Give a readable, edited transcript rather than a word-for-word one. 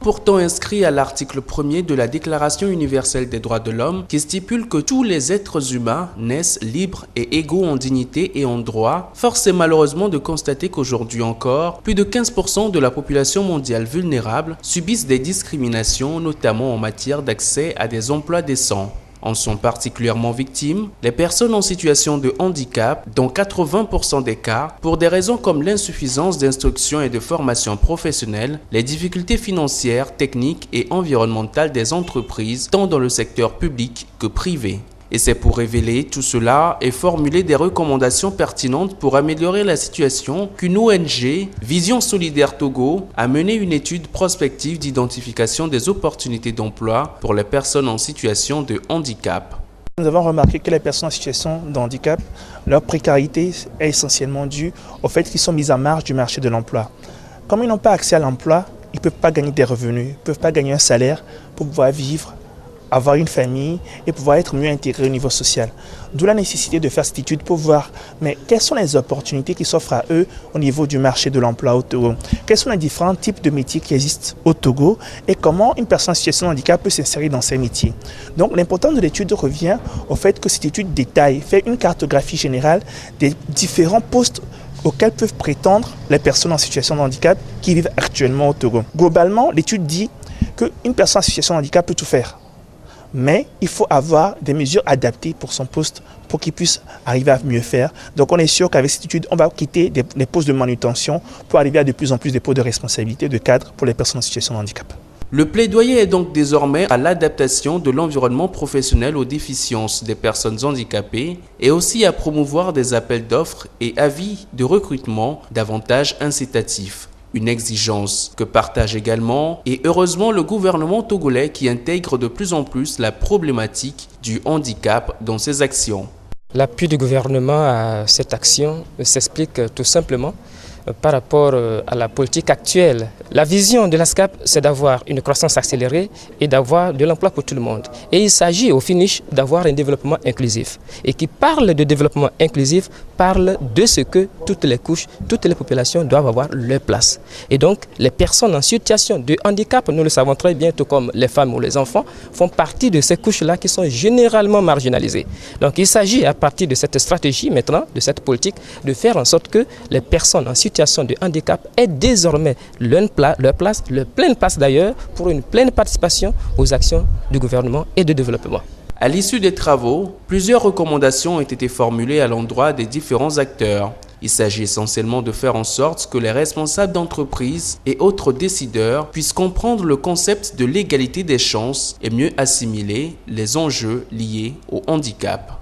pourtant inscrit à l'article 1er de la Déclaration universelle des droits de l'homme qui stipule que tous les êtres humains naissent libres et égaux en dignité et en droit, force est malheureusement de constater qu'aujourd'hui encore, plus de 15% de la population mondiale vulnérable subissent des discriminations, notamment en matière d'accès à des emplois décents. En sont particulièrement victimes les personnes en situation de handicap, dont 80% des cas, pour des raisons comme l'insuffisance d'instruction et de formation professionnelle, les difficultés financières, techniques et environnementales des entreprises, tant dans le secteur public que privé. Et c'est pour révéler tout cela et formuler des recommandations pertinentes pour améliorer la situation qu'une ONG, Vision Solidaire Togo, a mené une étude prospective d'identification des opportunités d'emploi pour les personnes en situation de handicap. Nous avons remarqué que les personnes en situation de handicap, leur précarité est essentiellement due au fait qu'ils sont mis en marge du marché de l'emploi. Comme ils n'ont pas accès à l'emploi, ils ne peuvent pas gagner des revenus, ils ne peuvent pas gagner un salaire pour pouvoir vivre, avoir une famille et pouvoir être mieux intégré au niveau social. D'où la nécessité de faire cette étude pour voir mais quelles sont les opportunités qui s'offrent à eux au niveau du marché de l'emploi au Togo. Quels sont les différents types de métiers qui existent au Togo et comment une personne en situation de handicap peut s'insérer dans ces métiers. Donc l'importance de l'étude revient au fait que cette étude détaille, fait une cartographie générale des différents postes auxquels peuvent prétendre les personnes en situation de handicap qui vivent actuellement au Togo. Globalement, l'étude dit qu'une personne en situation de handicap peut tout faire. Mais il faut avoir des mesures adaptées pour son poste pour qu'il puisse arriver à mieux faire. Donc on est sûr qu'avec cette étude, on va quitter les postes de manutention pour arriver à de plus en plus des postes de responsabilité, de cadre pour les personnes en situation de handicap. Le plaidoyer est donc désormais à l'adaptation de l'environnement professionnel aux déficiences des personnes handicapées et aussi à promouvoir des appels d'offres et avis de recrutement davantage incitatifs. Une exigence que partage également et heureusement le gouvernement togolais qui intègre de plus en plus la problématique du handicap dans ses actions. L'appui du gouvernement à cette action s'explique tout simplement par rapport à la politique actuelle. La vision de l'ASCAP, c'est d'avoir une croissance accélérée et d'avoir de l'emploi pour tout le monde. Et il s'agit au finish d'avoir un développement inclusif. Et qui parle de développement inclusif parle de ce que toutes les couches, toutes les populations doivent avoir leur place. Et donc, les personnes en situation de handicap, nous le savons très bien, tout comme les femmes ou les enfants, font partie de ces couches-là qui sont généralement marginalisées. Donc, il s'agit à partir de cette stratégie maintenant, de cette politique, de faire en sorte que les personnes en situation de handicap aient désormais leur place, leur pleine place d'ailleurs, pour une pleine participation aux actions du gouvernement et de développement. À l'issue des travaux, plusieurs recommandations ont été formulées à l'endroit des différents acteurs. Il s'agit essentiellement de faire en sorte que les responsables d'entreprises et autres décideurs puissent comprendre le concept de l'égalité des chances et mieux assimiler les enjeux liés au handicap.